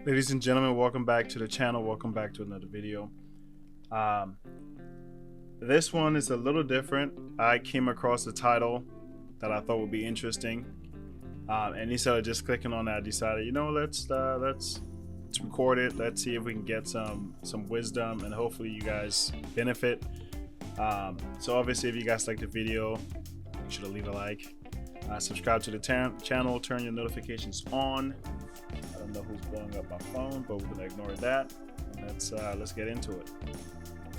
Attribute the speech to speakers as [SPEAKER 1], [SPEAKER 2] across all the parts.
[SPEAKER 1] Ladies and gentlemen, welcome back to the channel. Welcome back to another video. Um, this one is a little different. I came across a title that I thought would be interesting, and instead of just clicking on that, I decided, let's record it. Let's see if we can get some wisdom, and hopefully you guys benefit. So obviously, if you guys like the video, make sure to leave a like, subscribe to the channel, turn your notifications on. I don't know who's blowing up my phone, but we're gonna ignore that. And let's get into it.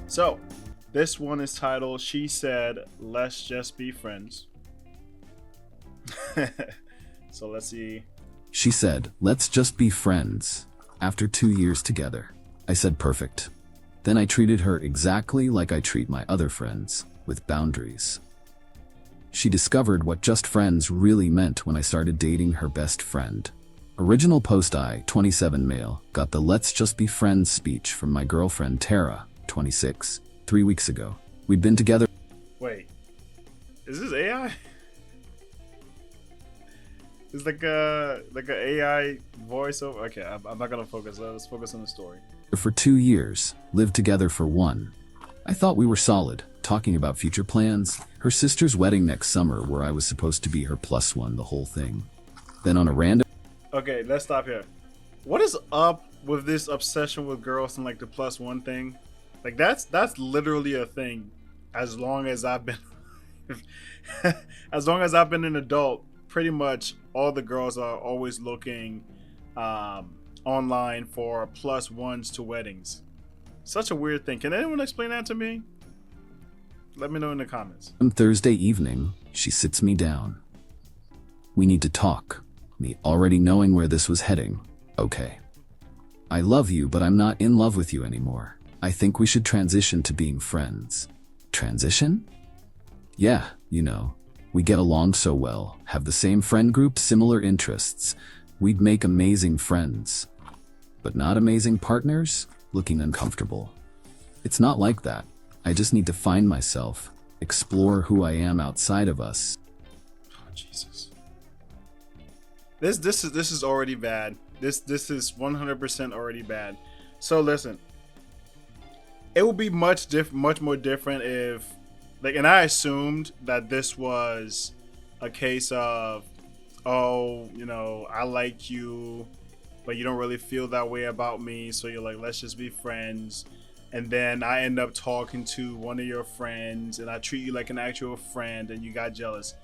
[SPEAKER 1] So this one is titled "She Said Let's Just Be Friends." So let's see.
[SPEAKER 2] She said, "Let's just be friends." After 2 years together. I said perfect. Then I treated her exactly like I treat my other friends, with boundaries. She discovered what just friends really meant when I started dating her best friend. Original post I, 27 male, got the "Let's just be friends" speech from my girlfriend Tara, 26, 3 weeks ago. We'd been together.
[SPEAKER 1] Wait, is this AI? It's like a AI voiceover. Okay, I'm not gonna focus. Let's focus on the story.
[SPEAKER 2] For 2 years, lived together for 1. I thought we were solid, talking about future plans, her sister's wedding next summer where I was supposed to be her +1, the whole thing. Then on a random...
[SPEAKER 1] Okay, let's stop here. What is up with this obsession with girls and like the +1 thing? Like that's literally a thing. As long as I've been, as long as I've been an adult, pretty much all the girls are always looking online for +1s to weddings. Such a weird thing. Can anyone explain that to me? Let me know in the comments.
[SPEAKER 2] On Thursday evening, she sits me down. We need to talk. Me already knowing where this was heading. Okay. I love you, but I'm not in love with you anymore. I think we should transition to being friends. Transition? Yeah, you know. We get along so well, have the same friend group, similar interests. We'd make amazing friends. But not amazing partners? Looking uncomfortable. It's not like that. I just need to find myself, explore who I am outside of us.
[SPEAKER 1] Oh, Jesus. This is already bad. This is 100% already bad. So listen, it would be much more different if, like, and I assumed that this was a case of, oh, I like you, but you don't really feel that way about me, so you're like, let's just be friends. And then I end up talking to one of your friends, and I treat you like an actual friend, and you got jealous.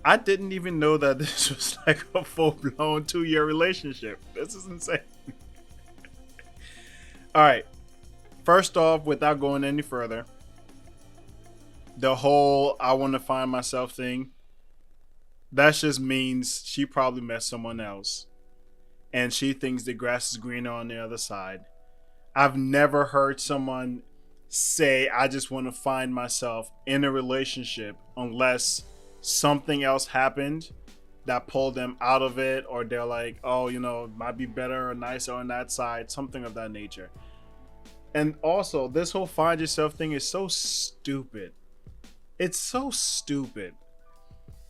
[SPEAKER 1] I didn't even know that this was like a full-blown 2-year relationship. This is insane. All right. First off, without going any further, the whole "I want to find myself" thing, that just means she probably met someone else, and she thinks the grass is greener on the other side. I've never heard someone say, "I just want to find myself" in a relationship unless something else happened that pulled them out of it, or they're like, oh, it might be better or nicer on that side, something of that nature. And also, this whole find yourself thing is so stupid. It's so stupid.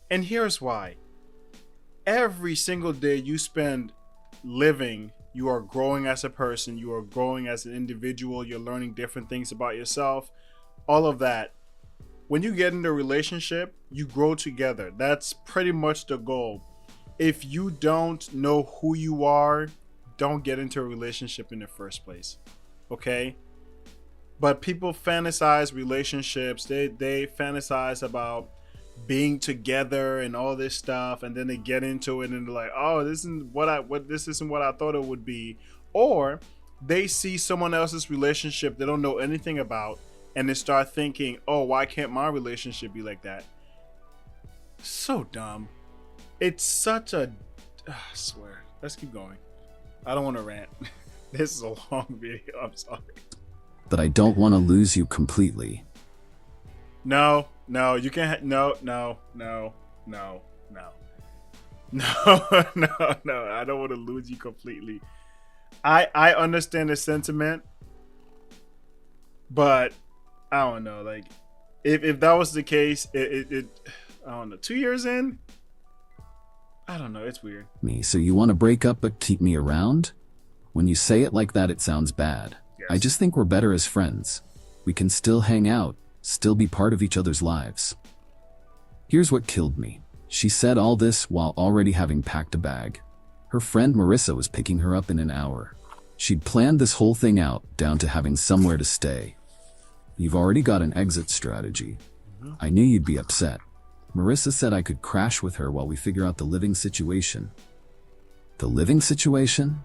[SPEAKER 1] And here's why. Every single day you spend living, you are growing as a person, you are growing as an individual, you're learning different things about yourself, all of that. When you get into a relationship, you grow together. That's pretty much the goal. If you don't know who you are, don't get into a relationship in the first place. Okay? But people fantasize relationships. They fantasize about being together and all this stuff, and then they get into it and they're like, oh, this isn't what I thought it would be. Or they see someone else's relationship they don't know anything about, and they start thinking, oh, why can't my relationship be like that? So dumb. It's such a... I swear. Let's keep going. I don't want to rant. This is a long video. I'm sorry.
[SPEAKER 2] But I don't want to lose you completely.
[SPEAKER 1] No, you can't... No. No. No. No. I don't want to lose you completely. I understand the sentiment, but I don't know. Like, if that was the case, it I don't know. 2 years in, I don't know. It's weird.
[SPEAKER 2] Me, so you want to break up but keep me around? When you say it like that, it sounds bad.
[SPEAKER 1] Yes.
[SPEAKER 2] I just think we're better as friends. We can still hang out, still be part of each other's lives. Here's what killed me. She said all this while already having packed a bag. Her friend Marissa was picking her up in an hour. She'd planned this whole thing out, down to having somewhere to stay. You've already got an exit strategy. I knew you'd be upset. Marissa said I could crash with her while we figure out the living situation. The living situation?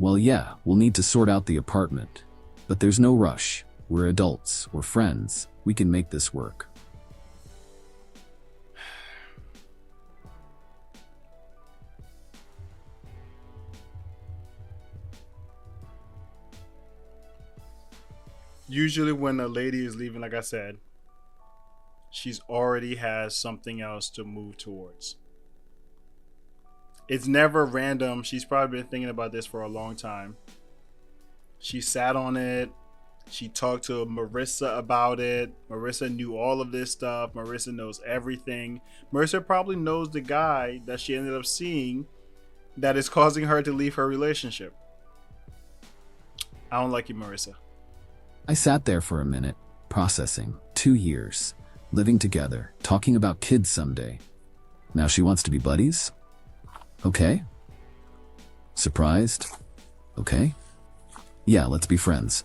[SPEAKER 2] Well, yeah, we'll need to sort out the apartment. But there's no rush. We're adults. We're friends. We can make this work.
[SPEAKER 1] Usually when a lady is leaving, like I said, she's already has something else to move towards. It's never random. She's probably been thinking about this for a long time. She sat on it. She talked to Marissa about it. Marissa knew all of this stuff. Marissa knows everything. Marissa probably knows the guy that she ended up seeing that is causing her to leave her relationship. I don't like you, Marissa.
[SPEAKER 2] I sat there for a minute, processing. 2 years, living together, talking about kids someday. Now she wants to be buddies? Okay. Surprised? Okay. Yeah, let's be friends.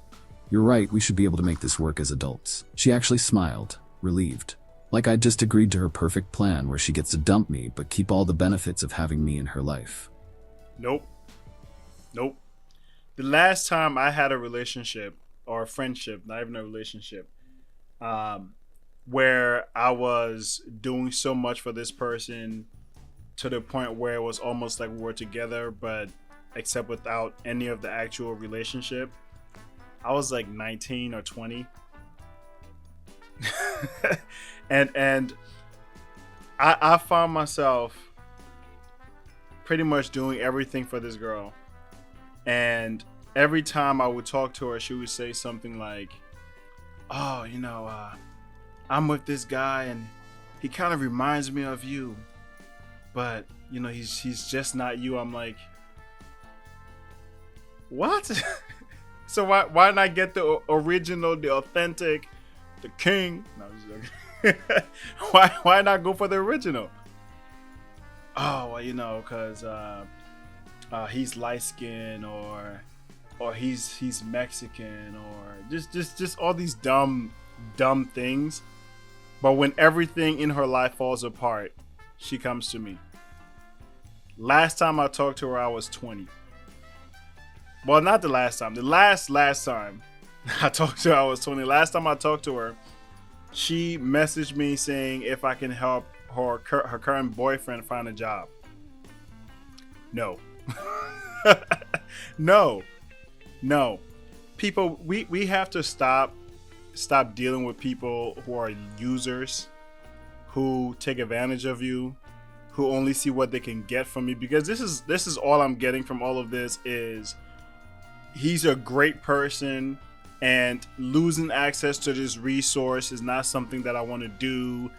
[SPEAKER 2] You're right, we should be able to make this work as adults. She actually smiled, relieved. Like I'd just agreed to her perfect plan where she gets to dump me but keep all the benefits of having me in her life.
[SPEAKER 1] Nope. The last time I had a relationship, or a friendship, not even a relationship, where I was doing so much for this person to the point where it was almost like we were together, but except without any of the actual relationship. I was like 19 or 20. and I found myself pretty much doing everything for this girl. And every time I would talk to her, she would say something like, oh, I'm with this guy and he kind of reminds me of you, but he's just not you. I'm like, what? So why not get the original, the authentic, the king? No, I'm just joking. Why not go for the original? Oh, well, because he's light skinned or he's Mexican or just all these dumb things. But when everything in her life falls apart, she comes to me. Last time I talked to her, I was 20. Well, not the last time. The last time I talked to her, I was 20. Last time I talked to her, she messaged me saying if I can help her current boyfriend find a job. No. No. People, we have to stop dealing with people who are users, who take advantage of you, who only see what they can get from you. Because this is all I'm getting from all of this is he's a great person, and losing access to this resource is not something that I want to do.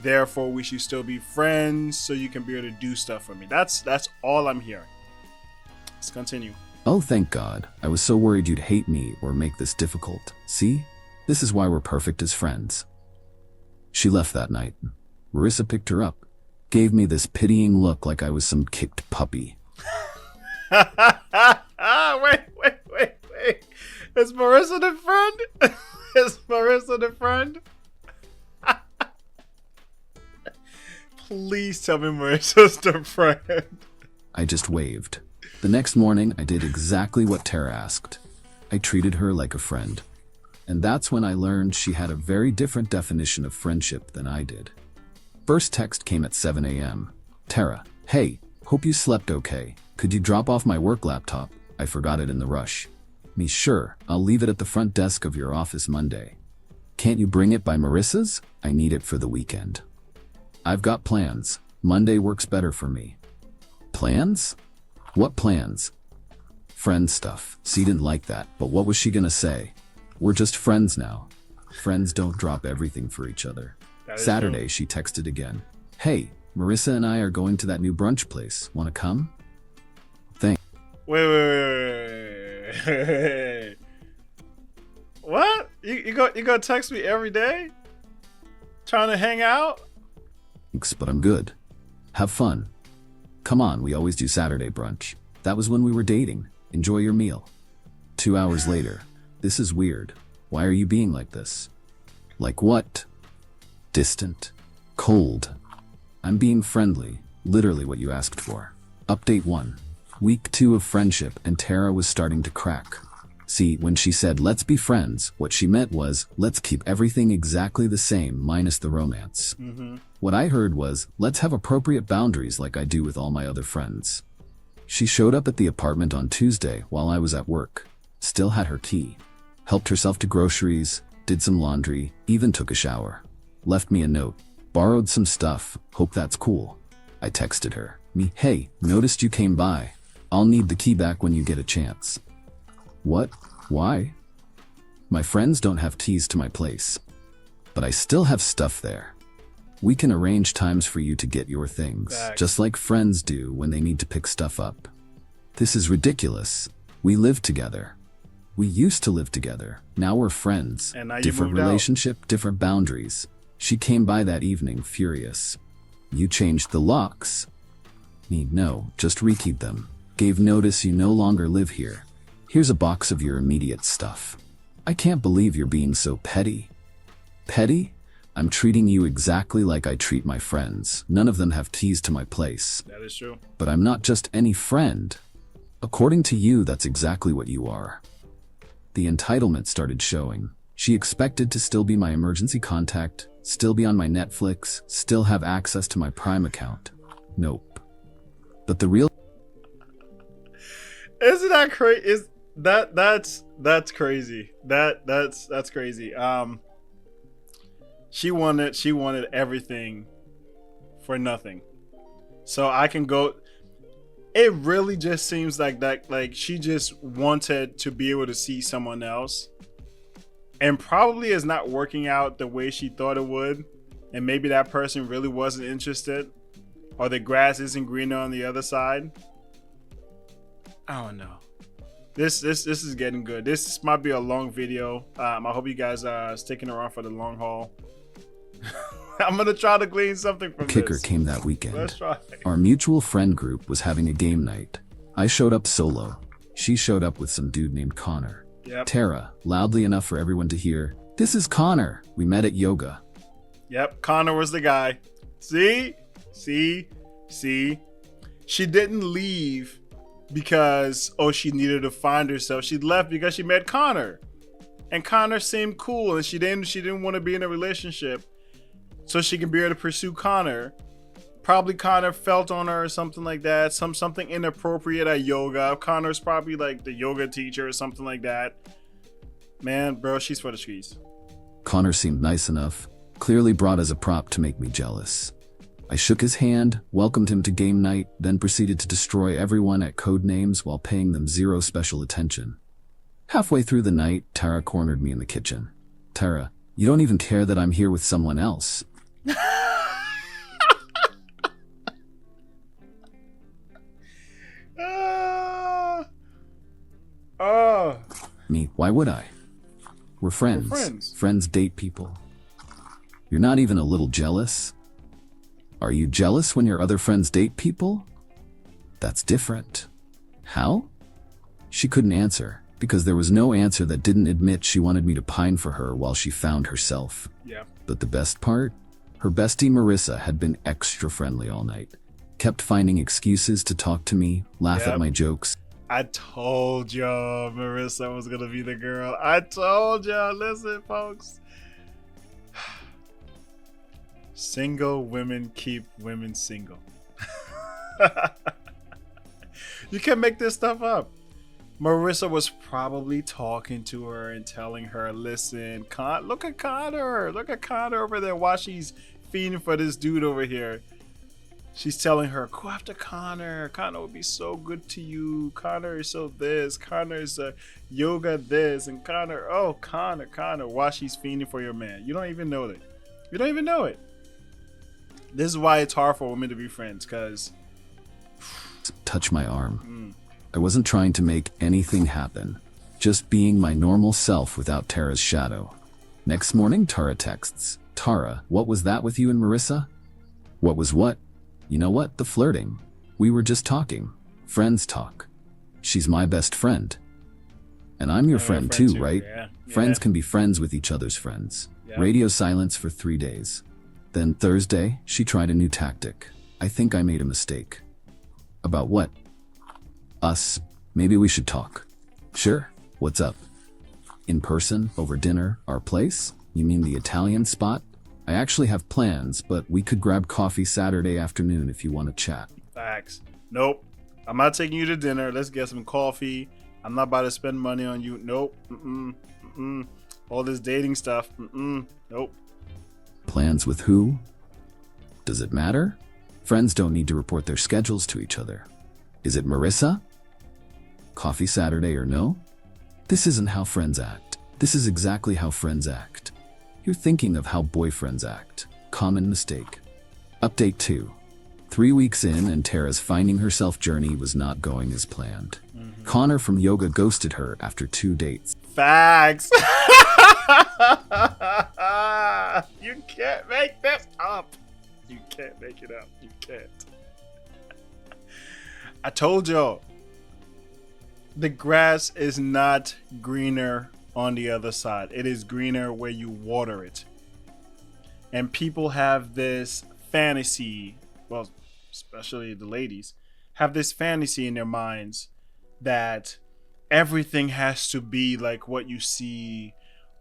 [SPEAKER 1] Therefore, we should still be friends so you can be able to do stuff for me. That's all I'm hearing. Let's continue.
[SPEAKER 2] Oh, thank God. I was so worried you'd hate me or make this difficult. See? This is why we're perfect as friends. She left that night. Marissa picked her up, gave me this pitying look like I was some kicked puppy.
[SPEAKER 1] Wait. Is Marissa the friend? Is Marissa the friend? Please tell me Marissa's the friend.
[SPEAKER 2] I just waved. The next morning, I did exactly what Tara asked. I treated her like a friend. And that's when I learned she had a very different definition of friendship than I did. First text came at 7 a.m. Tara, hey, hope you slept okay. Could you drop off my work laptop? I forgot it in the rush. Me, sure, I'll leave it at the front desk of your office Monday. Can't you bring it by Marissa's? I need it for the weekend. I've got plans. Monday works better for me. Plans? What plans? Friend stuff. She didn't like that, but what was she gonna say? We're just friends now. Friends don't drop everything for each other. Saturday, she texted again. Hey, Marissa and I are going to that new brunch place. Wanna come? Thanks.
[SPEAKER 1] Wait. What? You go text me every day? Trying to hang out?
[SPEAKER 2] Thanks, but I'm good. Have fun. Come on, we always do Saturday brunch. That was when we were dating. Enjoy your meal. 2 hours later. This is weird. Why are you being like this? Like what? Distant. Cold. I'm being friendly. Literally what you asked for. Update 1. Week 2 of friendship and Tara was starting to crack. See, when she said, let's be friends, what she meant was, let's keep everything exactly the same minus the romance. What I heard was, let's have appropriate boundaries like I do with all my other friends. She showed up at the apartment on Tuesday while I was at work. Still had her key. Helped herself to groceries, did some laundry, even took a shower. Left me a note. Borrowed some stuff, hope that's cool. I texted her. Hey, noticed you came by. I'll need the key back when you get a chance. What? Why? My friends don't have keys to my place. But I still have stuff there. We can arrange times for you to get your things, just like friends do when they need to pick stuff up. This is ridiculous. We live together. We used to live together. Now we're friends.
[SPEAKER 1] And now you
[SPEAKER 2] different
[SPEAKER 1] moved out.
[SPEAKER 2] relationship, different boundaries. She came by that evening furious. You changed the locks. No, just rekeyed them. Gave notice you no longer live here. Here's a box of your immediate stuff. I can't believe you're being so petty. Petty? I'm treating you exactly like I treat my friends. None of them have keys to my place.
[SPEAKER 1] That is true.
[SPEAKER 2] But I'm not just any friend. According to you, that's exactly what you are. The entitlement started showing. She expected to still be my emergency contact, still be on my Netflix, still have access to my Prime account. Nope. But the real...
[SPEAKER 1] Isn't that crazy? That's crazy. That's crazy. She wanted everything for nothing. So I can go. It really just seems like that. Like she just wanted to be able to see someone else, and probably is not working out the way she thought it would. And maybe that person really wasn't interested, or the grass isn't greener on the other side. I don't know. This is getting good. This might be a long video. I hope you guys are sticking around for the long haul. I'm gonna try to glean something from
[SPEAKER 2] kicker
[SPEAKER 1] this.
[SPEAKER 2] came that weekend.
[SPEAKER 1] Let's try.
[SPEAKER 2] Our mutual friend group was having a game night. I showed up solo. She showed up with some dude named Connor.
[SPEAKER 1] Yep.
[SPEAKER 2] Tara, loudly enough for everyone to hear, "This is Connor. We met at yoga."
[SPEAKER 1] Yep. Connor was the guy. See. She didn't leave because she needed to find herself. She left because she met Connor, and Connor seemed cool, and she didn't want to be in a relationship, so she can be able to pursue Connor. Probably Connor felt on her or something like that. Something inappropriate at yoga. Connor's probably like the yoga teacher or something like that. Man, bro, she's for the streets.
[SPEAKER 2] Connor seemed nice enough, clearly brought as a prop to make me jealous. I shook his hand, welcomed him to game night, then proceeded to destroy everyone at Codenames while paying them zero special attention. Halfway through the night, Tara cornered me in the kitchen. "Tara, you don't even care that I'm here with someone else." Me, why would I? We're friends.
[SPEAKER 1] We're friends.
[SPEAKER 2] Friends date people. You're not even a little jealous? Are you jealous when your other friends date people? That's different. How? She couldn't answer, because there was no answer that didn't admit she wanted me to pine for her while she found herself.
[SPEAKER 1] Yeah.
[SPEAKER 2] But the best part? Her bestie Marissa had been extra friendly all night. Kept finding excuses to talk to me, laugh at my jokes.
[SPEAKER 1] I told y'all Marissa was gonna be the girl. I told y'all. Listen, folks. Single women keep women single. You can make this stuff up. Marissa was probably talking to her and telling her, listen, look at Connor. Look at Connor over there while she's fiending for this dude over here. She's telling her, go after Connor. Connor would be so good to you. Connor is so this. Connor is yoga this. And Connor, Connor, while she's fiending for your man. You don't even know that. You don't even know it. This is why it's hard for women to be friends, because...
[SPEAKER 2] Touch my arm. I wasn't trying to make anything happen. Just being my normal self without Tara's shadow. Next morning, Tara texts, Tara, what was that with you and Marissa? What was what? You know what? The flirting. We were just talking. Friends talk. She's my best friend. And I'm your friend too, right?
[SPEAKER 1] Yeah.
[SPEAKER 2] Friends can be friends with each other's friends.
[SPEAKER 1] Yeah.
[SPEAKER 2] Radio silence for 3 days. Then Thursday, she tried a new tactic. I think I made a mistake. About what? Us. Maybe we should talk. Sure. What's up? In person, over dinner, our place? You mean the Italian spot? I actually have plans, but we could grab coffee Saturday afternoon if you want to chat.
[SPEAKER 1] Facts. Nope. I'm not taking you to dinner. Let's get some coffee. I'm not about to spend money on you. Nope. All this dating stuff. Nope.
[SPEAKER 2] Plans with who? Does it matter? Friends don't need to report their schedules to each other. Is it Marissa? Coffee Saturday or no? This isn't how friends act. This is exactly how friends act. You're thinking of how boyfriends act. Common mistake. Update 2. 3 weeks in and Tara's finding herself journey was not going as planned. Connor from yoga ghosted her after 2 dates.
[SPEAKER 1] Facts. You can't make this up. You can't make it up. You can't. I told y'all. The grass is not greener on the other side. It is greener where you water it. And people have this fantasy, well, especially the ladies, have this fantasy in their minds that everything has to be like what you see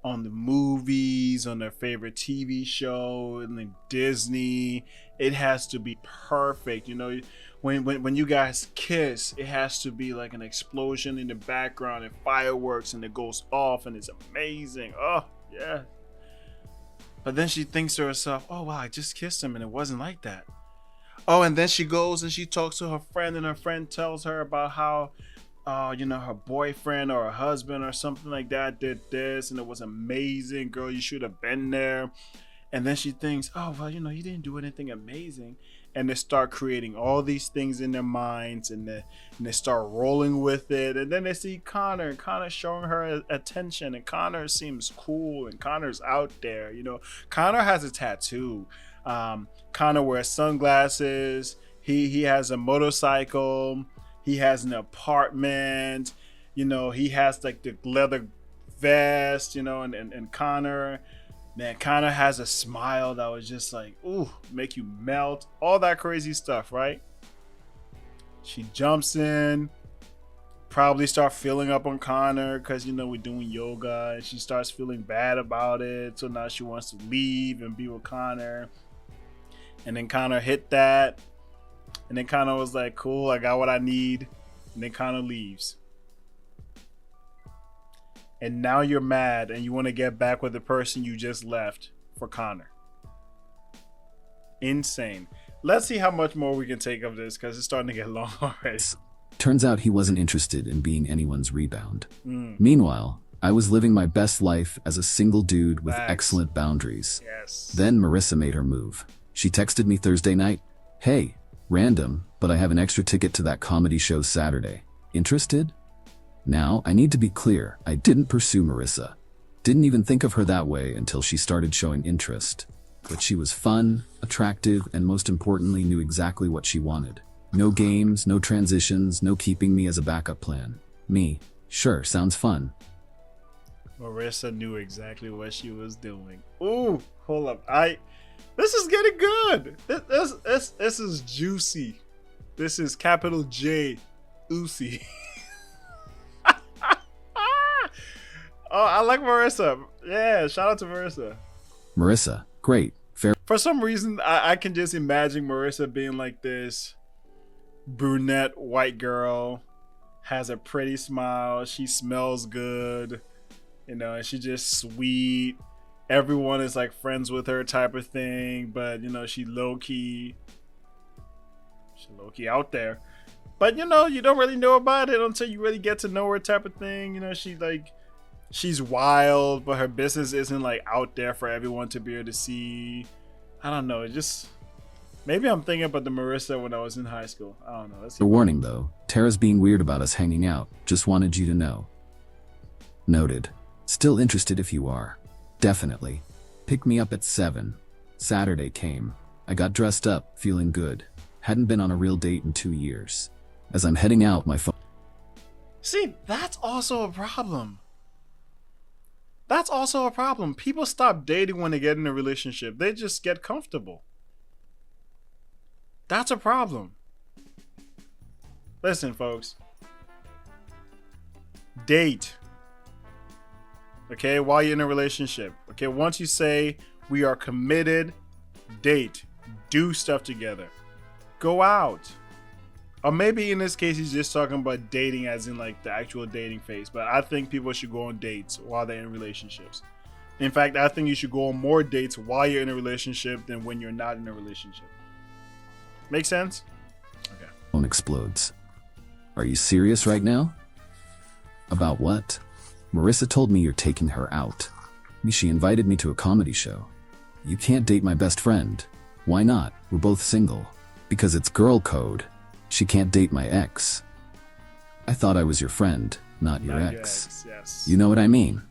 [SPEAKER 1] on the movies, on their favorite TV show, and then Disney. It has to be perfect. You know, when you guys kiss, it has to be like an explosion in the background and fireworks and it goes off and it's amazing. Oh, yeah. But then she thinks to herself, oh, wow, I just kissed him and it wasn't like that. Oh, and then she goes and she talks to her friend and her friend tells her about how her boyfriend or her husband or something like that did this and it was amazing. Girl, you should have been there. And then she thinks, oh, well, he didn't do anything amazing. And they start creating all these things in their minds and they start rolling with it. And then they see Connor and Connor showing her attention and Connor seems cool and Connor's out there. Connor has a tattoo. Connor wears sunglasses. He has a motorcycle. He has an apartment. He has like the leather vest, and Connor, man, Connor has a smile that was just like, ooh, make you melt. All that crazy stuff, right? She jumps in, probably start feeling up on Connor because, we're doing yoga. And she starts feeling bad about it. So now she wants to leave and be with Connor. And then Connor hit that. And then Connor was like, cool, I got what I need. And then Connor leaves. And now you're mad and you want to get back with the person you just left for Connor. Insane. Let's see how much more we can take of this because it's starting to get long already.
[SPEAKER 2] Turns out he wasn't interested in being anyone's rebound. Meanwhile, I was living my best life as a single dude with excellent boundaries.
[SPEAKER 1] Yes.
[SPEAKER 2] Then Marissa made her move. She texted me Thursday night, hey, random, but I have an extra ticket to that comedy show Saturday. Interested? Now, I need to be clear, I didn't pursue Marissa. Didn't even think of her that way until she started showing interest. But she was fun, attractive, and most importantly knew exactly what she wanted. No games, no transitions, no keeping me as a backup plan. Me, sure, sounds fun.
[SPEAKER 1] Marissa knew exactly what she was doing. Ooh, hold up. This is getting good. This is juicy. This is capital J, Uzi. Oh, I like Marissa. Yeah, shout out to Marissa.
[SPEAKER 2] Marissa, great, fair.
[SPEAKER 1] For some reason, I can just imagine Marissa being like this brunette white girl, has a pretty smile, she smells good, and she's just sweet. Everyone is like friends with her type of thing, but she low-key out there. But you don't really know about it until you really get to know her type of thing. She's wild, but her business isn't like out there for everyone to be able to see. I don't know. Maybe I'm thinking about the Marissa when I was in high school. I don't know.
[SPEAKER 2] A warning though, Tara's being weird about us hanging out. Just wanted you to know. Noted. Still interested if you are. Definitely. Pick me up at 7. Saturday came. I got dressed up, feeling good. Hadn't been on a real date in 2 years. As I'm heading out, my phone...
[SPEAKER 1] See, that's also a problem. That's also a problem. People stop dating when they get in a relationship. They just get comfortable. That's a problem. Listen, folks. Date. Okay, while you're in a relationship. Okay, once you say we are committed, date. Do stuff together. Go out. Or maybe in this case, he's just talking about dating as in like the actual dating phase. But I think people should go on dates while they're in relationships. In fact, I think you should go on more dates while you're in a relationship than when you're not in a relationship. Make sense? Okay.
[SPEAKER 2] Phone explodes. Are you serious right now? About what? Marissa told me you're taking her out. She invited me to a comedy show. You can't date my best friend. Why not? We're both single. Because it's girl code. She can't date my ex. I thought I was your friend, not your ex.
[SPEAKER 1] Yes.
[SPEAKER 2] You know what I mean?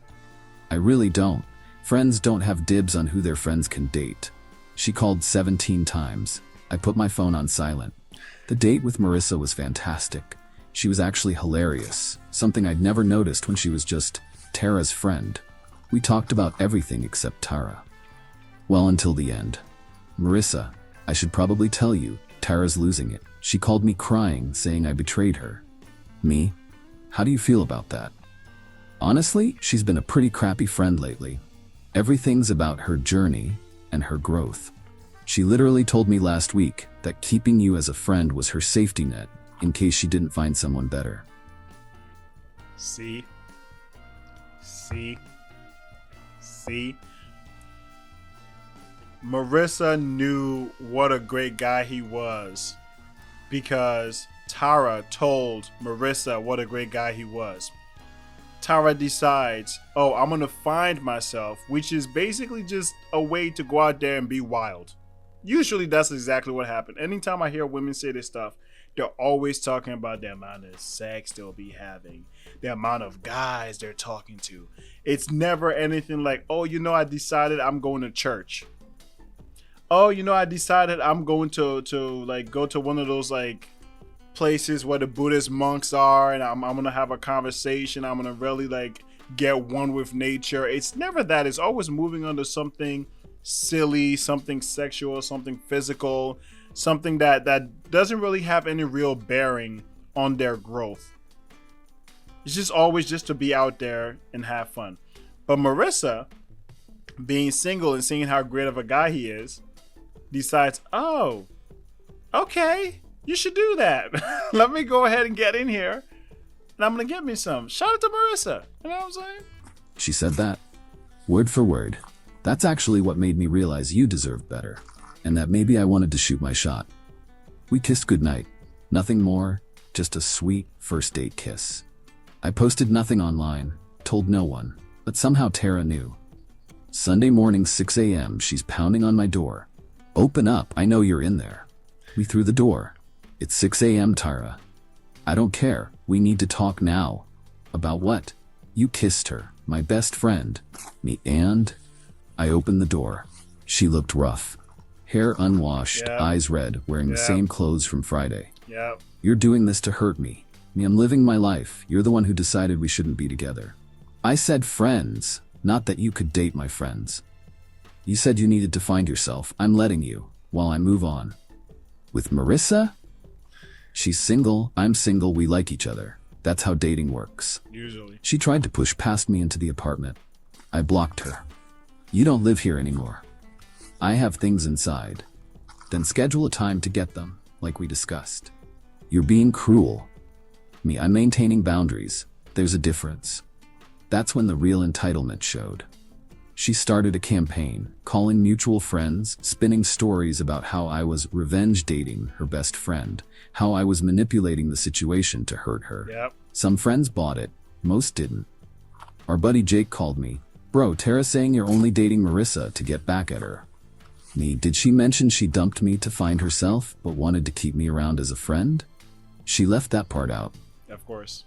[SPEAKER 2] I really don't. Friends don't have dibs on who their friends can date. She called 17 times. I put my phone on silent. The date with Marissa was fantastic. She was actually hilarious, something I'd never noticed when she was just Tara's friend. We talked about everything except Tara. Well, until the end. Marissa, I should probably tell you, Tara's losing it. She called me crying, saying I betrayed her. Me? How do you feel about that? Honestly, she's been a pretty crappy friend lately. Everything's about her journey and her growth. She literally told me last week that keeping you as a friend was her safety net in case she didn't find someone better.
[SPEAKER 1] See? Marissa knew what a great guy he was because Tara told Marissa what a great guy he was. Tara decides, oh, I'm going to find myself, which is basically just a way to go out there and be wild. Usually that's exactly what happened. Anytime I hear women say this stuff, they're always talking about the amount of sex they'll be having, the amount of guys they're talking to. It's never anything like, oh, I decided I'm going to church. Oh, I decided I'm going to like go to one of those like places where the Buddhist monks are, and I'm gonna have a conversation. I'm gonna really like get one with nature. It's never that. It's always moving on to something silly, something sexual, something physical, something that doesn't really have any real bearing on their growth. It's just always just to be out there and have fun. But Marissa, being single and seeing how great of a guy he is, decides, oh, okay, you should do that. Let me go ahead and get in here, and I'm gonna get me some. Shout out to Marissa. You know what I'm saying?
[SPEAKER 2] She said that. Word for word. That's actually what made me realize you deserved better, and that maybe I wanted to shoot my shot. We kissed goodnight. Nothing more, just a sweet first date kiss. I posted nothing online, told no one, but somehow Tara knew. Sunday morning, 6 a.m., she's pounding on my door. Open up, I know you're in there. We threw the door. It's 6 a.m., Tara. I don't care, we need to talk now. About what? You kissed her, my best friend. Me, and? I opened the door. She looked rough. Hair unwashed,
[SPEAKER 1] Yep.
[SPEAKER 2] Eyes red, wearing the
[SPEAKER 1] Yep.
[SPEAKER 2] same clothes from Friday.
[SPEAKER 1] Yep.
[SPEAKER 2] You're doing this to hurt me. I'm living my life. You're the one who decided we shouldn't be together. I said friends, not that you could date my friends. You said you needed to find yourself. I'm letting you, while I move on. With Marissa? She's single, I'm single, we like each other. That's how dating works.
[SPEAKER 1] Usually.
[SPEAKER 2] She tried to push past me into the apartment. I blocked her. You don't live here anymore. I have things inside. Then schedule a time to get them, like we discussed. You're being cruel. Me, I'm maintaining boundaries. There's a difference. That's when the real entitlement showed. She started a campaign, calling mutual friends, spinning stories about how I was revenge dating her best friend, how I was manipulating the situation to hurt her.
[SPEAKER 1] Yep.
[SPEAKER 2] Some friends bought it, most didn't. Our buddy Jake called me. Bro, Tara's saying you're only dating Marissa to get back at her. Me, did she mention she dumped me to find herself, but wanted to keep me around as a friend? She left that part out.
[SPEAKER 1] Of course.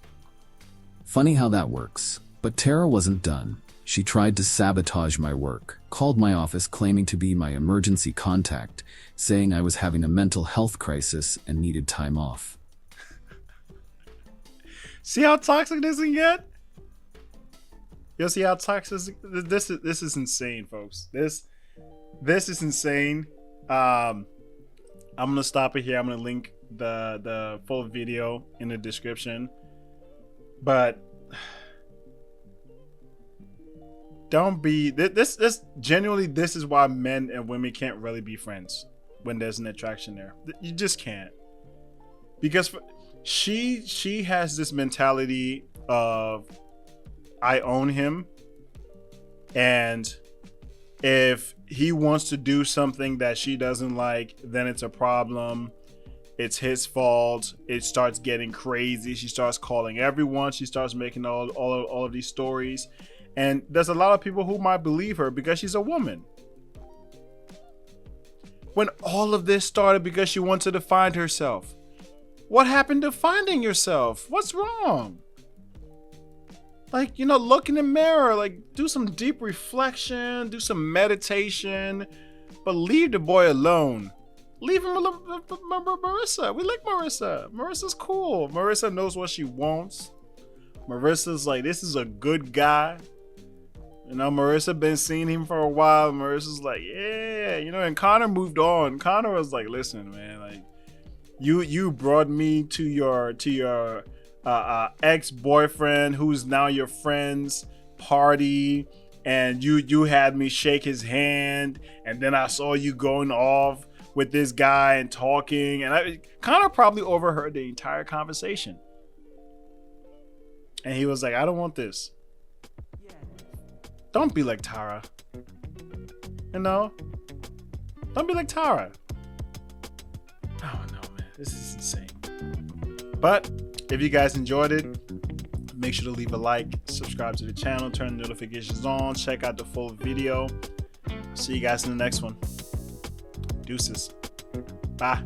[SPEAKER 2] Funny how that works. But Tara wasn't done. She tried to sabotage my work, called my office claiming to be my emergency contact, saying I was having a mental health crisis and needed time off.
[SPEAKER 1] See how toxic this can get? You'll see how toxic this is insane, folks. This is insane. I'm gonna stop it here. I'm gonna link the full video in the description. But don't be this genuinely, this is why men and women can't really be friends when there's an attraction there. You just can't. Because she has this mentality of I own him, and if he wants to do something that she doesn't like, then it's a problem. It's his fault. It starts getting crazy. She starts calling everyone. She starts making all of these stories. And there's a lot of people who might believe her because she's a woman. When all of this started because she wanted to find herself. What happened to finding yourself? What's wrong? Like, look in the mirror, like do some deep reflection, do some meditation, but leave the boy alone. Leave him alone. Marissa. We like Marissa. Marissa's cool. Marissa knows what she wants. Marissa's like, this is a good guy. Marissa been seeing him for a while. Marissa's like, yeah, and Connor moved on. Connor was like, listen, man, like you brought me to your ex-boyfriend who's now your friend's party, and you had me shake his hand, and then I saw you going off with this guy and talking, and Connor probably overheard the entire conversation, and he was like, I don't want this. Don't be like Tara. Don't be like Tara. I don't know, man. This is insane. But if you guys enjoyed it, make sure to leave a like, subscribe to the channel, turn the notifications on, check out the full video. See you guys in the next one. Deuces. Bye.